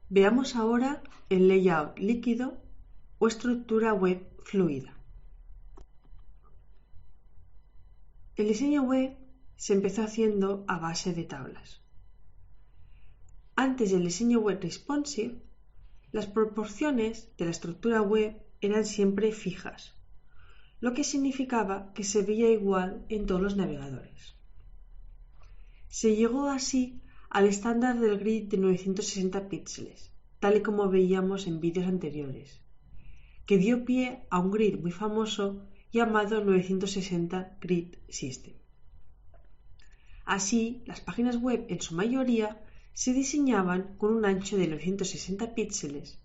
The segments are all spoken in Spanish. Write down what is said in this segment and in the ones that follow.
Veamos ahora el layout líquido o estructura web fluida. El diseño web se empezó haciendo a base de tablas. Antes del diseño web responsive, las proporciones de la estructura web eran siempre fijas, lo que significaba que se veía igual en todos los navegadores. Se llegó así al estándar del grid de 960 píxeles, tal y como veíamos en vídeos anteriores, que dio pie a un grid muy famoso llamado 960 Grid System. Así, las páginas web en su mayoría se diseñaban con un ancho de 960 píxeles,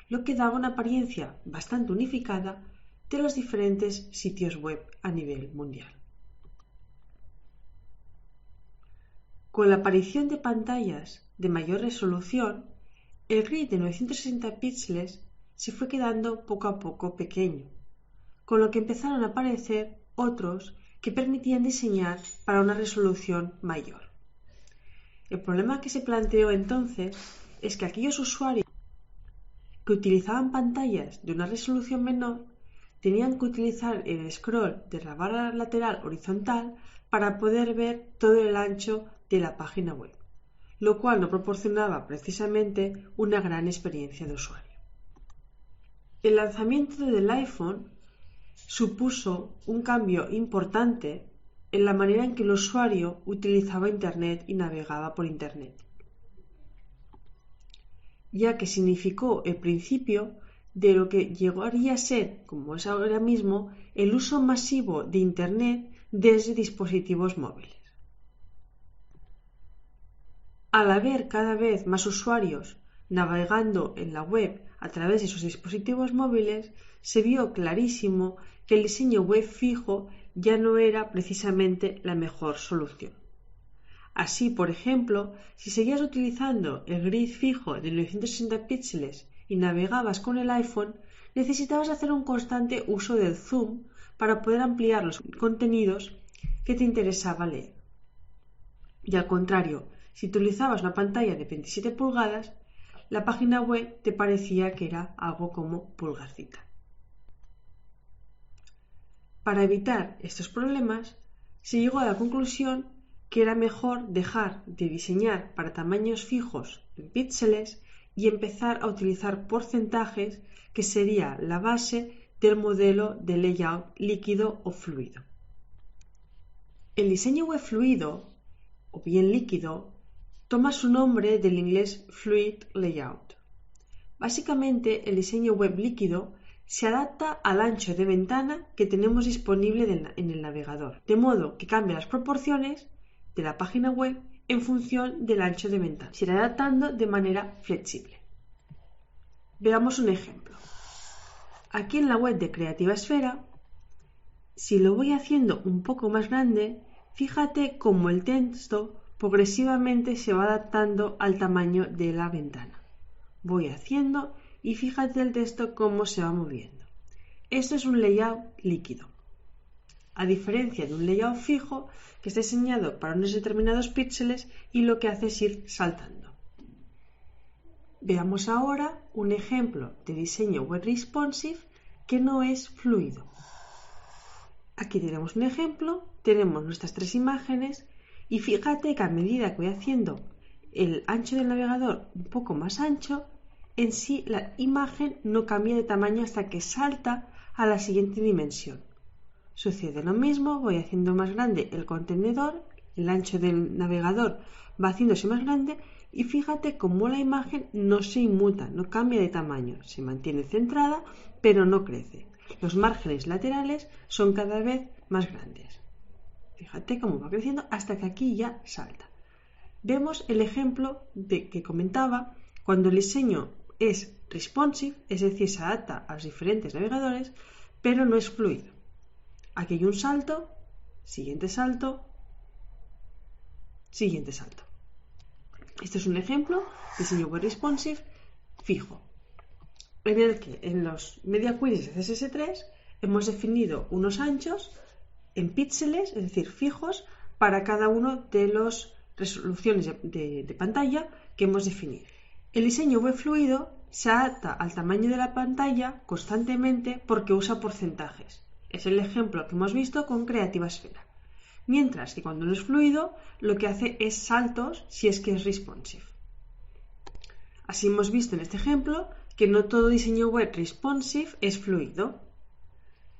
lo que daba una apariencia bastante unificada de los diferentes sitios web a nivel mundial. Con la aparición de pantallas de mayor resolución, el grid de 960 píxeles se fue quedando poco a poco pequeño, con lo que empezaron a aparecer otros que permitían diseñar para una resolución mayor. El problema que se planteó entonces es que aquellos usuarios que utilizaban pantallas de una resolución menor tenían que utilizar el scroll de la barra lateral horizontal para poder ver todo el ancho de la página web, lo cual no proporcionaba precisamente una gran experiencia de usuario. El lanzamiento del iPhone supuso un cambio importante en la manera en que el usuario utilizaba Internet y navegaba por Internet, ya que significó el principio de lo que llegaría a ser, como es ahora mismo, el uso masivo de Internet desde dispositivos móviles. Al haber cada vez más usuarios navegando en la web a través de sus dispositivos móviles, se vio clarísimo que el diseño web fijo ya no era precisamente la mejor solución. Así, por ejemplo, si seguías utilizando el grid fijo de 960 píxeles y navegabas con el iPhone, necesitabas hacer un constante uso del zoom para poder ampliar los contenidos que te interesaba leer. Y al contrario, si utilizabas una pantalla de 27 pulgadas, la página web te parecía que era algo como pulgarcita. Para evitar estos problemas, se llegó a la conclusión que era mejor dejar de diseñar para tamaños fijos en píxeles y empezar a utilizar porcentajes, que sería la base del modelo de layout líquido o fluido. El diseño web fluido, o bien líquido, toma su nombre del inglés Fluid Layout. Básicamente, el diseño web líquido se adapta al ancho de ventana que tenemos disponible en el navegador, de modo que cambia las proporciones de la página web en función del ancho de ventana, se irá adaptando de manera flexible. Veamos un ejemplo. Aquí en la web de Creativa Esfera, si lo voy haciendo un poco más grande, fíjate cómo el texto progresivamente se va adaptando al tamaño de la ventana. Voy haciendo y fíjate el texto cómo se va moviendo. Esto es un layout líquido, a diferencia de un layout fijo que está diseñado para unos determinados píxeles y lo que hace es ir saltando. Veamos ahora un ejemplo de diseño web responsive que no es fluido. Aquí tenemos un ejemplo, tenemos nuestras tres imágenes y fíjate que a medida que voy haciendo el ancho del navegador un poco más ancho, en sí la imagen no cambia de tamaño hasta que salta a la siguiente dimensión. Sucede lo mismo, voy haciendo más grande el contenedor, el ancho del navegador va haciéndose más grande y fíjate cómo la imagen no se inmuta, no cambia de tamaño, se mantiene centrada pero no crece. Los márgenes laterales son cada vez más grandes. Fíjate cómo va creciendo hasta que aquí ya salta. Vemos el ejemplo que comentaba cuando el diseño es responsive, es decir, se adapta a los diferentes navegadores, pero no es fluido. Aquí hay un salto, siguiente salto, siguiente salto. Este es un ejemplo de diseño web responsive fijo, en el que en los media queries de CSS3 hemos definido unos anchos en píxeles, es decir, fijos, para cada uno de las resoluciones de pantalla que hemos definido. El diseño web fluido se adapta al tamaño de la pantalla constantemente porque usa porcentajes. Es el ejemplo que hemos visto con Creativa Esfera. Mientras que cuando no es fluido, lo que hace es saltos si es que es responsive. Así hemos visto en este ejemplo que no todo diseño web responsive es fluido.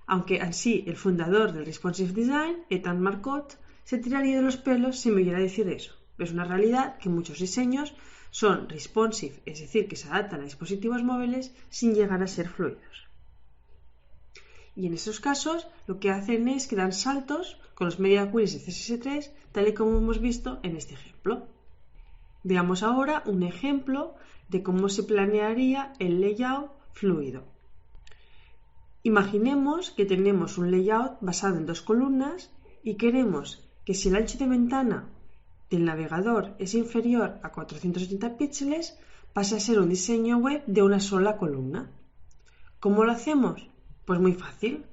Aunque así el fundador del responsive design, Ethan Marcotte, se tiraría de los pelos si me oyera decir eso. Es una realidad que muchos diseños son responsive, es decir, que se adaptan a dispositivos móviles sin llegar a ser fluidos. Y en esos casos lo que hacen es que dan saltos con los media queries de CSS3, tal y como hemos visto en este ejemplo. Veamos ahora un ejemplo de cómo se planearía el layout fluido. Imaginemos que tenemos un layout basado en dos columnas y queremos que si el ancho de ventana del navegador es inferior a 480 píxeles, pase a ser un diseño web de una sola columna. ¿Cómo lo hacemos? Pues muy fácil.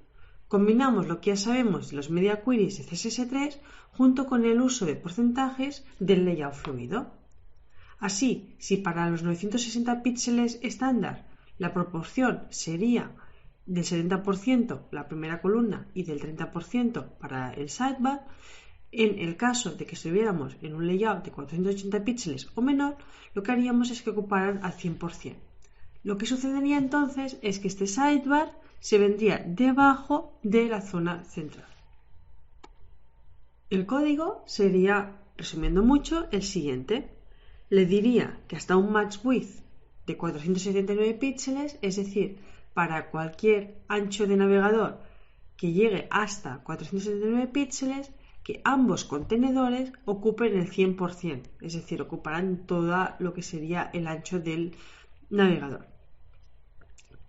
Combinamos lo que ya sabemos de los media queries de CSS3 junto con el uso de porcentajes del layout fluido. Así, si para los 960 píxeles estándar la proporción sería del 70% la primera columna y del 30% para el sidebar, en el caso de que estuviéramos en un layout de 480 píxeles o menor, lo que haríamos es que ocuparan al 100%. Lo que sucedería entonces es que este sidebar se vendría debajo de la zona central. El código sería, resumiendo mucho, el siguiente. Le diría que hasta un max width de 479 píxeles, es decir, para cualquier ancho de navegador que llegue hasta 479 píxeles, que ambos contenedores ocupen el 100%, es decir, ocuparán todo lo que sería el ancho del navegador.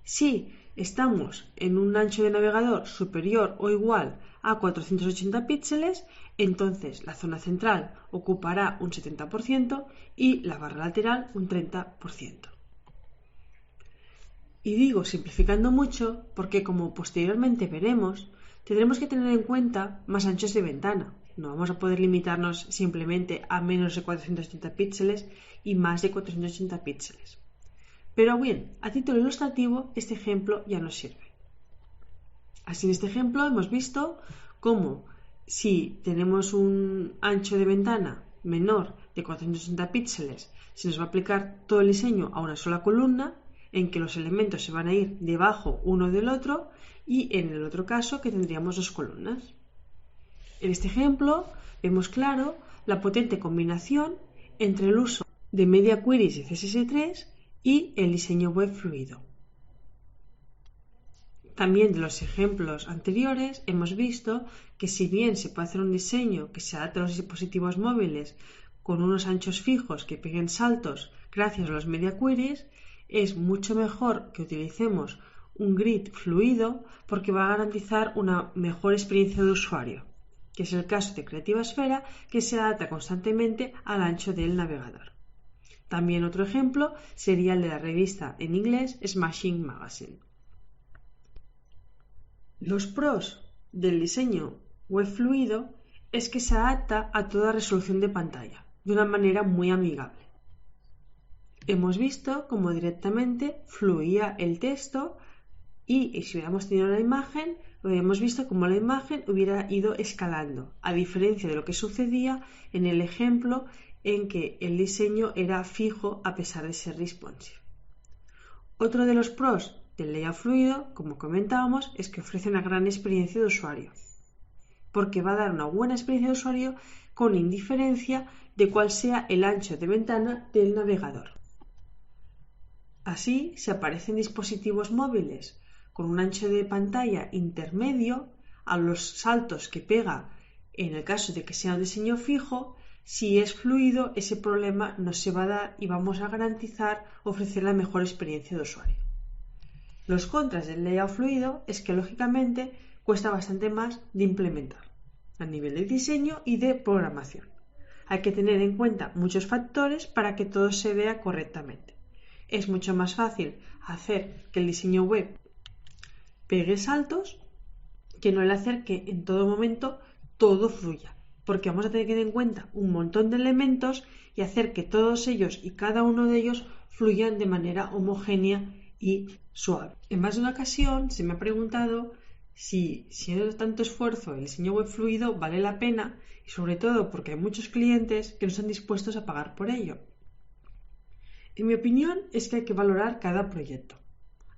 Si estamos en un ancho de navegador superior o igual a 480 píxeles, entonces la zona central ocupará un 70% y la barra lateral un 30%. Y digo simplificando mucho porque, como posteriormente veremos, tendremos que tener en cuenta más anchos de ventana. No vamos a poder limitarnos simplemente a menos de 480 píxeles y más de 480 píxeles. Pero bien, a título ilustrativo, este ejemplo ya nos sirve. Así, en este ejemplo hemos visto cómo si tenemos un ancho de ventana menor de 480 píxeles, se nos va a aplicar todo el diseño a una sola columna, en que los elementos se van a ir debajo uno del otro, y en el otro caso que tendríamos dos columnas. En este ejemplo vemos claro la potente combinación entre el uso de media queries de CSS3 y el diseño web fluido. También de los ejemplos anteriores hemos visto que si bien se puede hacer un diseño que se adapte a los dispositivos móviles con unos anchos fijos que peguen saltos gracias a los media queries, es mucho mejor que utilicemos un grid fluido porque va a garantizar una mejor experiencia de usuario, que es el caso de Creativa Esfera, que se adapta constantemente al ancho del navegador. También otro ejemplo sería el de la revista en inglés Smashing Magazine. Los pros del diseño web fluido es que se adapta a toda resolución de pantalla de una manera muy amigable. Hemos visto cómo directamente fluía el texto y si hubiéramos tenido una imagen, habíamos visto cómo la imagen hubiera ido escalando, a diferencia de lo que sucedía en el ejemplo en que el diseño era fijo a pesar de ser responsive. Otro de los pros del layout fluido, como comentábamos, es que ofrece una gran experiencia de usuario, porque va a dar una buena experiencia de usuario con indiferencia de cuál sea el ancho de ventana del navegador. Así, si aparecen dispositivos móviles con un ancho de pantalla intermedio, a los saltos que pega en el caso de que sea un diseño fijo, si es fluido, ese problema no se va a dar y vamos a garantizar ofrecer la mejor experiencia de usuario. Los contras del layout fluido es que, lógicamente, cuesta bastante más de implementar a nivel de diseño y de programación. Hay que tener en cuenta muchos factores para que todo se vea correctamente. Es mucho más fácil hacer que el diseño web pegue saltos que no el hacer que en todo momento todo fluya. porque vamos a tener que tener en cuenta un montón de elementos y hacer que todos ellos y cada uno de ellos fluyan de manera homogénea y suave. En más de una ocasión se me ha preguntado si siendo tanto esfuerzo el diseño web fluido vale la pena, y sobre todo porque hay muchos clientes que no están dispuestos a pagar por ello. En mi opinión es que hay que valorar cada proyecto.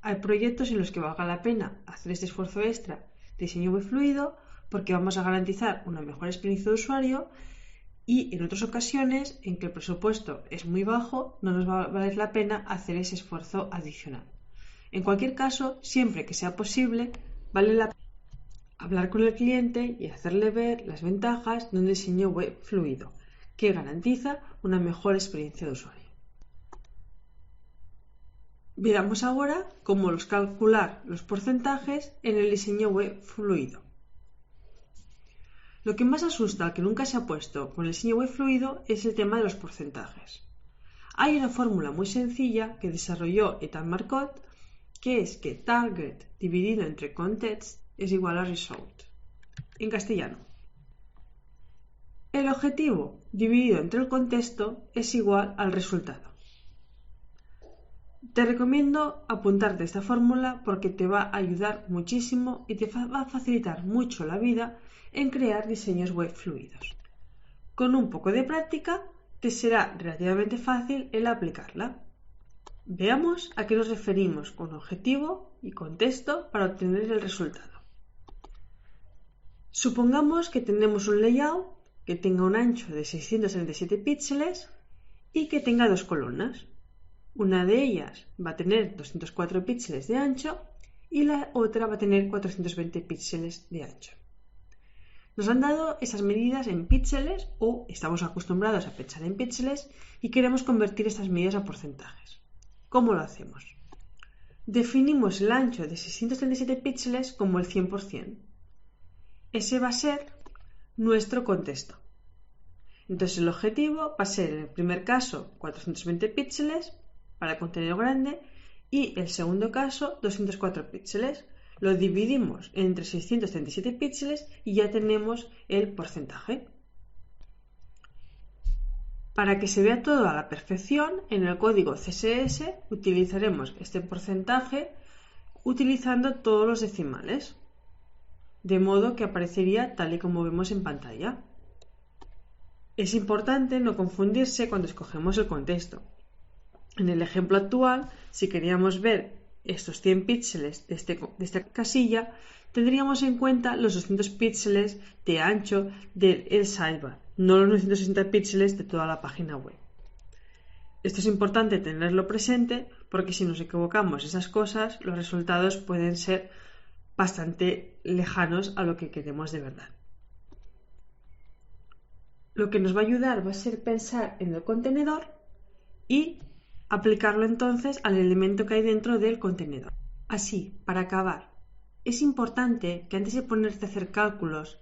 Hay proyectos en los que valga la pena hacer este esfuerzo extra de diseño web fluido porque vamos a garantizar una mejor experiencia de usuario, y en otras ocasiones en que el presupuesto es muy bajo no nos va a valer la pena hacer ese esfuerzo adicional. En cualquier caso, siempre que sea posible, vale la pena hablar con el cliente y hacerle ver las ventajas de un diseño web fluido que garantiza una mejor experiencia de usuario. Veamos ahora cómo calcular los porcentajes en el diseño web fluido. Lo que más asusta al que nunca se ha puesto con el diseño web fluido es el tema de los porcentajes. Hay una fórmula muy sencilla que desarrolló Ethan Marcotte, que es que target dividido entre context es igual a result. En castellano, el objetivo dividido entre el contexto es igual al resultado. Te recomiendo apuntarte esta fórmula porque te va a ayudar muchísimo y te va a facilitar mucho la vida en crear diseños web fluidos. Con un poco de práctica te será relativamente fácil el aplicarla. Veamos a qué nos referimos con objetivo y contexto para obtener el resultado. Supongamos que tenemos un layout que tenga un ancho de 637 píxeles y que tenga dos columnas. Una de ellas va a tener 204 píxeles de ancho y la otra va a tener 420 píxeles de ancho. Nos han dado esas medidas en píxeles o estamos acostumbrados a pensar en píxeles y queremos convertir estas medidas a porcentajes. ¿Cómo lo hacemos? Definimos el ancho de 637 píxeles como el 100%. Ese va a ser nuestro contexto. Entonces el objetivo va a ser en el primer caso 420 píxeles para el contenido grande y el segundo caso 204 píxeles. Lo dividimos entre 637 píxeles y ya tenemos el porcentaje. Para que se vea todo a la perfección, en el código CSS utilizaremos este porcentaje utilizando todos los decimales, de modo que aparecería tal y como vemos en pantalla. Es importante no confundirse cuando escogemos el contexto. En el ejemplo actual, si queríamos ver estos 100 píxeles de esta casilla, tendríamos en cuenta los 200 píxeles de ancho del sidebar, no los 960 píxeles de toda la página web. Esto es importante tenerlo presente porque si nos equivocamos esas cosas, los resultados pueden ser bastante lejanos a lo que queremos de verdad. Lo que nos va a ayudar va a ser pensar en el contenedor y aplicarlo entonces al elemento que hay dentro del contenedor. Así, para acabar, es importante que antes de ponerte a hacer cálculos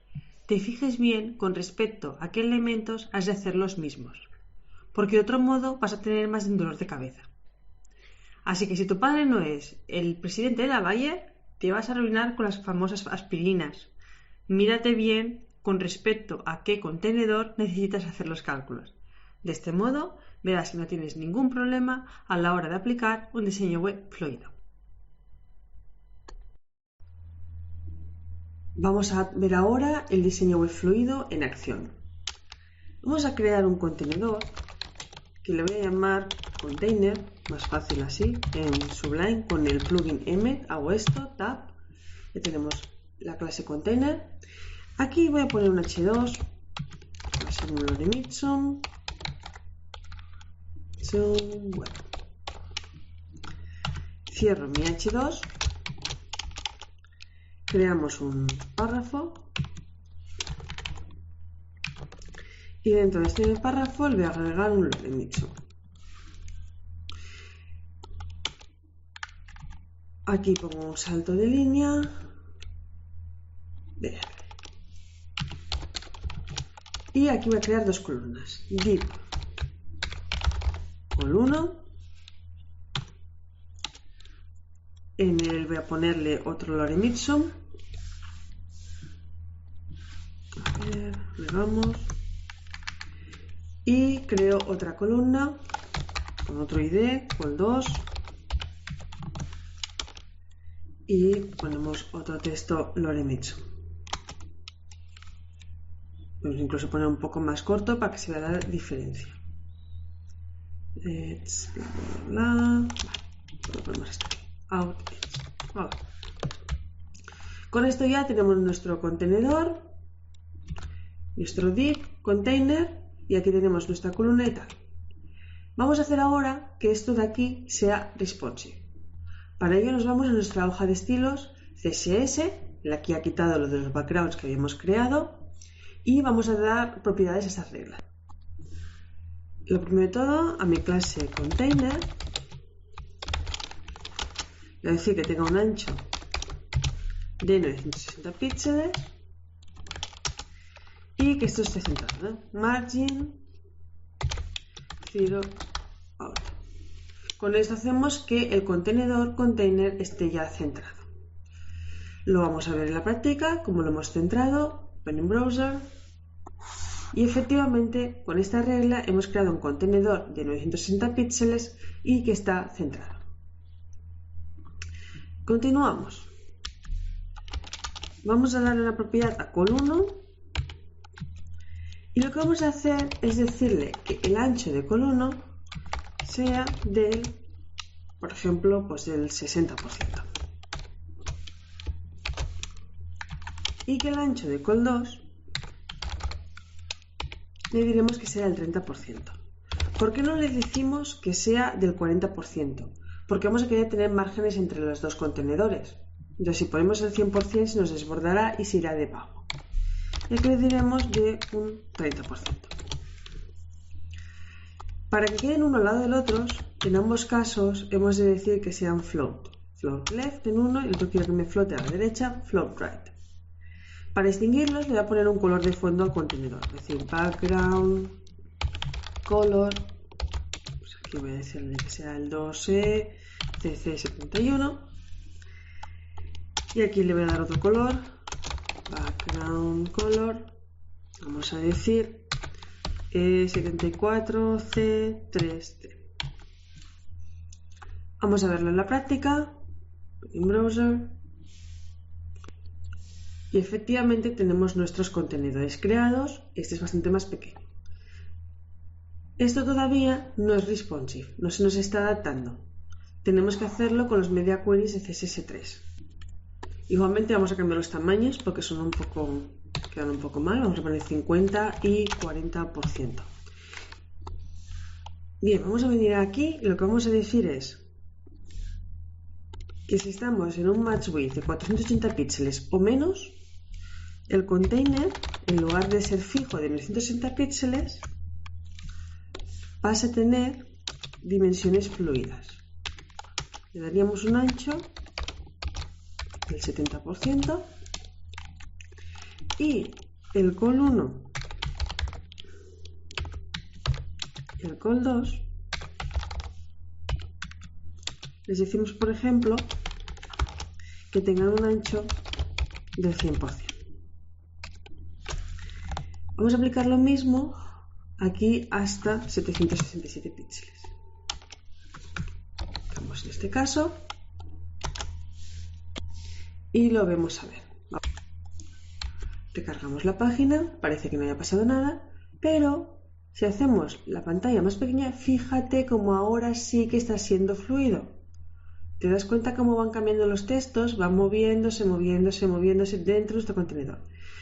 te fijes bien con respecto a qué elementos has de hacer los mismos, porque de otro modo vas a tener más de un dolor de cabeza. Así que si tu padre no es el presidente de la Bayer, te vas a arruinar con las famosas aspirinas. Mírate bien con respecto a qué contenedor necesitas hacer los cálculos. De este modo, verás que no tienes ningún problema a la hora de aplicar un diseño web fluido. Vamos a ver ahora el diseño web fluido en acción. Vamos a crear un contenedor que le voy a llamar container, más fácil así, en Sublime con el plugin M. Hago esto, tab, ya tenemos la clase container. Aquí voy a poner un H2, va a ser un lorem ipsum. Bueno. Cierro mi H2, creamos un párrafo y dentro de este párrafo le voy a agregar un lorem ipsum. Aquí pongo un salto de línea. Bien. Y aquí voy a crear dos columnas. Div col1. En él voy a ponerle otro lorem ipsum. Pegamos y creo otra columna con otro ID, col 2, y ponemos otro texto Loremitsu. Podemos incluso poner un poco más corto para que se vea la diferencia. Con esto ya tenemos nuestro contenedor, nuestro div, container, y aquí tenemos nuestra columna y tal. Vamos a hacer ahora que esto de aquí sea responsive. Para ello nos vamos a nuestra hoja de estilos CSS, la que ha quitado lo de los backgrounds que habíamos creado, y vamos a dar propiedades a esta regla. Lo primero de todo, a mi clase container, le voy a decir que tenga un ancho de 960 píxeles y que esto esté centrado, ¿eh? Margin 0 out. Con esto hacemos que el contenedor container esté ya centrado. Lo vamos a ver en la práctica, como lo hemos centrado. Open in browser. Y efectivamente, con esta regla hemos creado un contenedor de 960 píxeles y que está centrado. Continuamos. Vamos a darle una propiedad a col1 y lo que vamos a hacer es decirle que el ancho de col1 sea del, por ejemplo, pues del 60%. Y que el ancho de col2 le diremos que sea del 30%. ¿Por qué no le decimos que sea del 40%? Porque vamos a querer tener márgenes entre los dos contenedores. Entonces, si ponemos el 100%, se nos desbordará y se irá debajo. Y aquí le diremos de un 30%. Para que queden uno al lado del otro, en ambos casos hemos de decir que sean float. Float left en uno y el otro quiero que me flote a la derecha, float right. Para distinguirlos le voy a poner un color de fondo al contenedor, es decir, background, color, pues aquí voy a decirle que sea el 2E, CC71, y aquí le voy a dar otro color, background color, vamos a decir E74C3D. Vamos a verlo en la práctica, en browser. Y efectivamente tenemos nuestros contenedores creados. Este es bastante más pequeño. Esto todavía no es responsive, no se nos está adaptando. Tenemos que hacerlo con los media queries de CSS3. Igualmente vamos a cambiar los tamaños porque quedan un poco mal. Vamos a poner 50 y 40%. Bien, vamos a venir aquí y lo que vamos a decir es que si estamos en un match width de 480 píxeles o menos, el container, en lugar de ser fijo de 960 píxeles, pasa a tener dimensiones fluidas. Le daríamos un ancho del 70% y el col1 y el col2 les decimos, por ejemplo, que tengan un ancho del 100%. Vamos a aplicar lo mismo aquí hasta 767 píxeles. Vamos en este caso y lo vemos a ver. Recargamos la página, parece que no haya pasado nada, pero si hacemos la pantalla más pequeña, fíjate cómo ahora sí que está siendo fluido. ¿Te das cuenta cómo van cambiando los textos? Van moviéndose dentro de nuestro contenedor.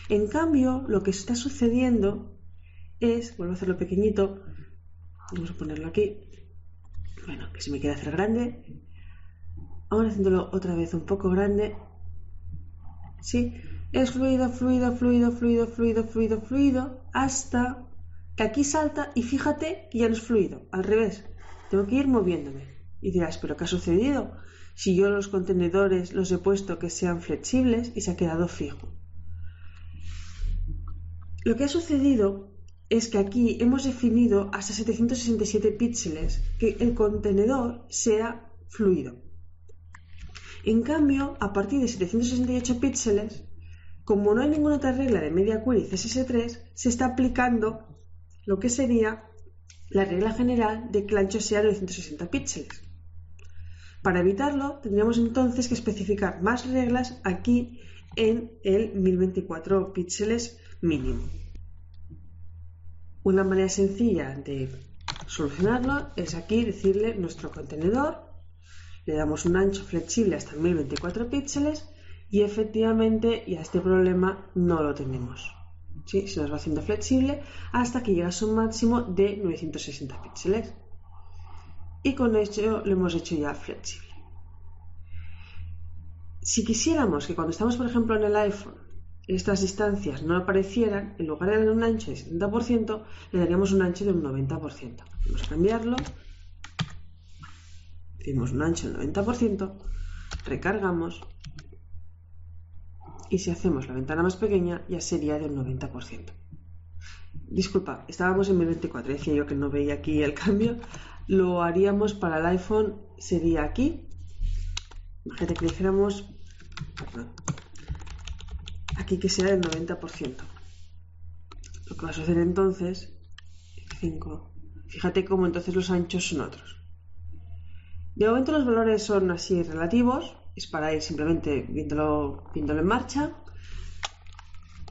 En cambio, lo que está sucediendo es, vuelvo a hacerlo pequeñito, vamos a ponerlo aquí, bueno, que se me quiere hacer grande, ahora haciéndolo otra vez un poco grande, ¿sí? Es fluido, hasta que aquí salta y fíjate que ya no es fluido, al revés, tengo que ir moviéndome. Y dirás, ¿pero qué ha sucedido? Si yo los contenedores los he puesto que sean flexibles y se ha quedado fijo. Lo que ha sucedido es que aquí hemos definido hasta 767 píxeles que el contenedor sea fluido. En cambio, a partir de 768 píxeles Como no hay ninguna otra regla de media query CSS3, se está aplicando lo que sería la regla general de que el ancho sea 960 píxeles. Para evitarlo, tendríamos entonces que especificar más reglas aquí en el 1024 píxeles mínimo. Una manera sencilla de solucionarlo es aquí decirle nuestro contenedor, le damos un ancho flexible hasta 1024 píxeles y efectivamente ya este problema no lo tenemos. ¿Sí? Se nos va haciendo flexible hasta que llega a su máximo de 960 píxeles. Y con esto lo hemos hecho ya flexible. Si quisiéramos que cuando estamos, por ejemplo, en el iPhone, estas distancias no aparecieran, en lugar de darle un ancho de 70%, le daríamos un ancho de un 90%. Vamos a cambiarlo. Decimos un ancho del 90%, recargamos. Y si hacemos la ventana más pequeña, ya sería del 90%. Disculpa, estábamos en 1024, decía yo que no veía aquí el cambio. Lo haríamos para el iPhone, sería aquí. Imagínate que dijéramos, aquí que sea del 90%. Lo que va a suceder entonces, 5. Fíjate cómo entonces los anchos son otros. De momento los valores son así relativos, es para ir simplemente viéndolo en marcha.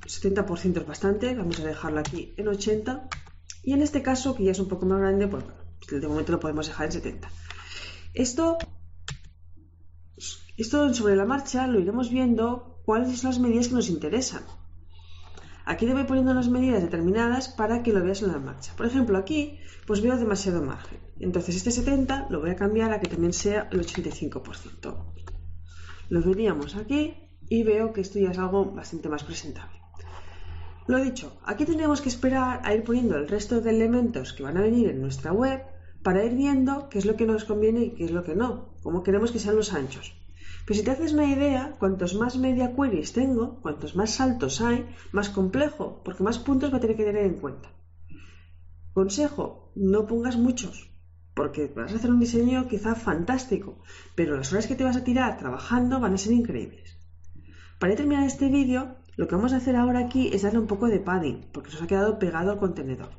70% es bastante, vamos a dejarlo aquí en 80. Y en este caso, que ya es un poco más grande, pues bueno, de momento lo podemos dejar en 70. Esto sobre la marcha lo iremos viendo cuáles son las medidas que nos interesan. Aquí te voy poniendo unas medidas determinadas para que lo veas en la marcha. Por ejemplo, aquí pues veo demasiado margen. Entonces este 70 lo voy a cambiar a que también sea el 85%. Lo veríamos aquí y veo que esto ya es algo bastante más presentable. Lo dicho, aquí tendríamos que esperar a ir poniendo el resto de elementos que van a venir en nuestra web para ir viendo qué es lo que nos conviene y qué es lo que no, cómo queremos que sean los anchos. Pero si te haces una idea, cuantos más media queries tengo, cuantos más saltos hay, más complejo, porque más puntos va a tener que tener en cuenta. Consejo, no pongas muchos, porque vas a hacer un diseño quizá fantástico, pero las horas que te vas a tirar trabajando van a ser increíbles. Para terminar este vídeo, lo que vamos a hacer ahora aquí es darle un poco de padding, porque se nos ha quedado pegado al contenedor.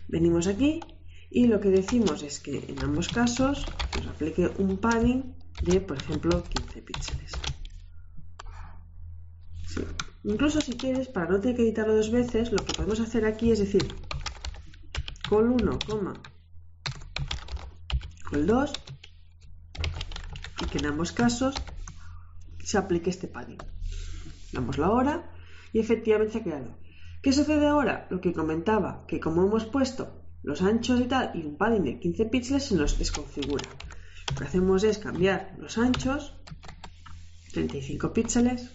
Venimos aquí y lo que decimos es que en ambos casos nos aplique un padding de, por ejemplo, 15 píxeles. Sí. Incluso si quieres, para no tener que editarlo dos veces, lo que podemos hacer aquí es decir col 1, col 2 y que en ambos casos se aplique este padding. Damos la hora y efectivamente se ha creado. ¿Qué sucede ahora? Lo que comentaba, que como hemos puesto los anchos y tal y un padding de 15 píxeles se nos desconfigura. Lo que hacemos es cambiar los anchos, 35 píxeles.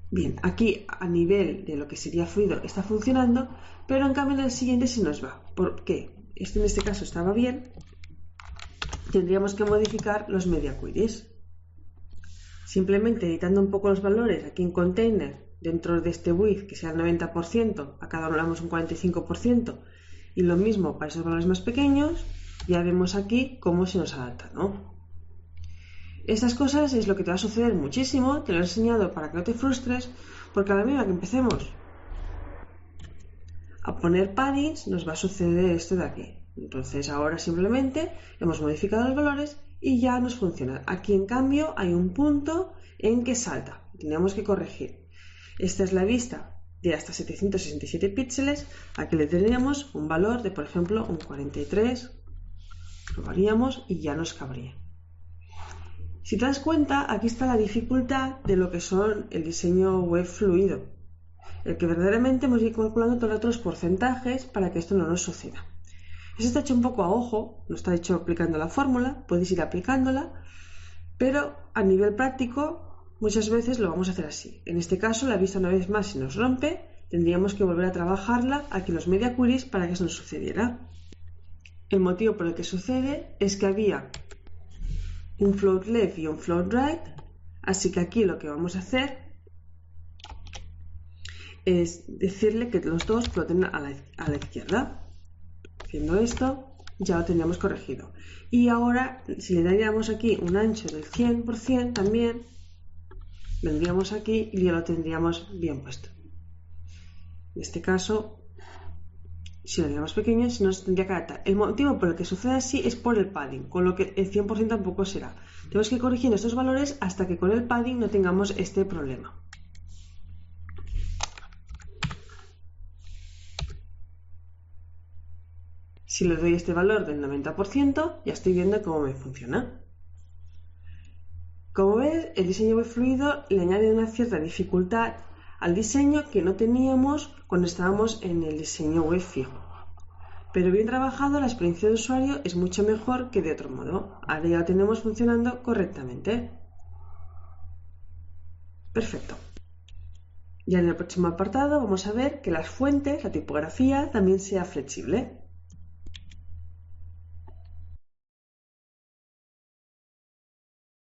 Bien, aquí a nivel de lo que sería fluido está funcionando, pero en cambio en el siguiente se nos va. ¿Por qué? En este caso estaba bien. Tendríamos que modificar los media queries. Simplemente editando un poco los valores aquí en container, dentro de este width que sea el 90%, a cada uno le damos un 45%, y lo mismo para esos valores más pequeños, ya vemos aquí cómo se nos adapta, ¿no? Estas cosas es lo que te va a suceder muchísimo, te lo he enseñado para que no te frustres, porque a la misma que empecemos a poner paddings, nos va a suceder esto de aquí. Entonces ahora simplemente hemos modificado los valores y ya nos funciona. Aquí en cambio hay un punto en que salta, tenemos que corregir. Esta es la vista de hasta 767 píxeles, aquí le tendríamos un valor de, por ejemplo, un 43, probaríamos y ya nos cabría. Si te das cuenta, aquí está la dificultad de lo que son el diseño web fluido, el que verdaderamente hemos ido calculando todos los otros porcentajes para que esto no nos suceda. Eso está hecho un poco a ojo, no está hecho aplicando la fórmula, puedes ir aplicándola, pero a nivel práctico muchas veces lo vamos a hacer así. En este caso, la vista una vez más se nos rompe, tendríamos que volver a trabajarla aquí en los media queries para que eso no sucediera. El motivo por el que sucede es que había un float left y un float right, así que aquí lo que vamos a hacer es decirle que los dos floten a la izquierda. Haciendo esto, ya lo tendríamos corregido. Y ahora, si le daríamos aquí un ancho del 100%, también vendríamos aquí y ya lo tendríamos bien puesto. En este caso, si lo haríamos pequeño, se nos tendría que adaptar. El motivo por el que sucede así es por el padding, con lo que el 100% tampoco será. Tenemos que ir corrigiendo estos valores hasta que con el padding no tengamos este problema. Si le doy este valor del 90%, ya estoy viendo cómo me funciona. Como ves, el diseño web fluido le añade una cierta dificultad al diseño que no teníamos cuando estábamos en el diseño web fijo. Pero bien trabajado, la experiencia de usuario es mucho mejor que de otro modo. Ahora ya lo tenemos funcionando correctamente. Perfecto. Ya en el próximo apartado vamos a ver que las fuentes, la tipografía, también sea flexible.